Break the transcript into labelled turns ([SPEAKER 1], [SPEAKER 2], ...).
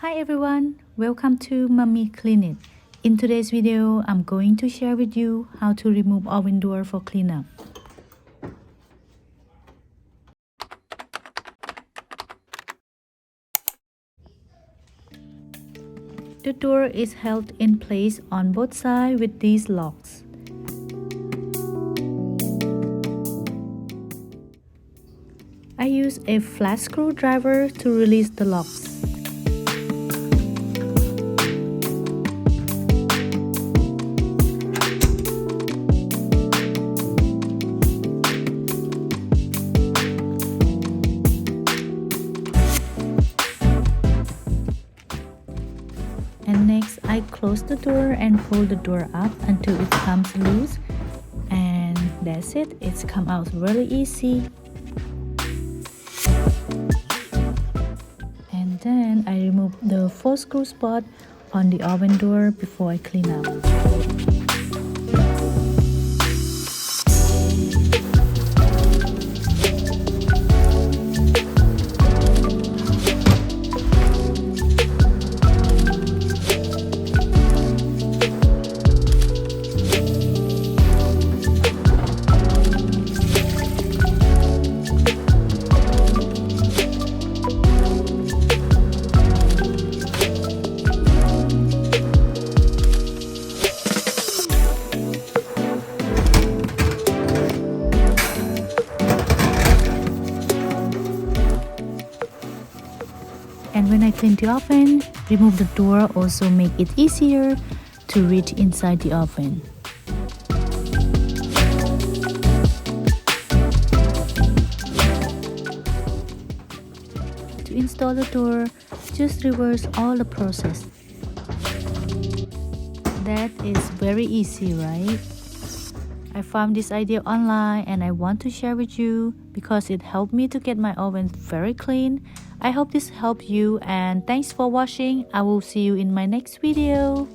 [SPEAKER 1] Hi everyone, welcome to Mommy Clean It. In today's video, I'm going to share with you how to remove oven door for cleanup. The door is held in place on both sides with these locks. I use a flat screwdriver to release the locks. And next, I close the door and pull the door up until it comes loose. And that's it, it's come out really easy. And then I remove the 4 screw spot on the oven door before I clean up. And when I clean the oven, remove the door also make it easier to reach inside the oven. To install the door, just reverse all the process. That is very easy, right? I found this idea online and I want to share with you because it helped me to get my oven very clean. I hope this helped you and thanks for watching. I will see you in my next video.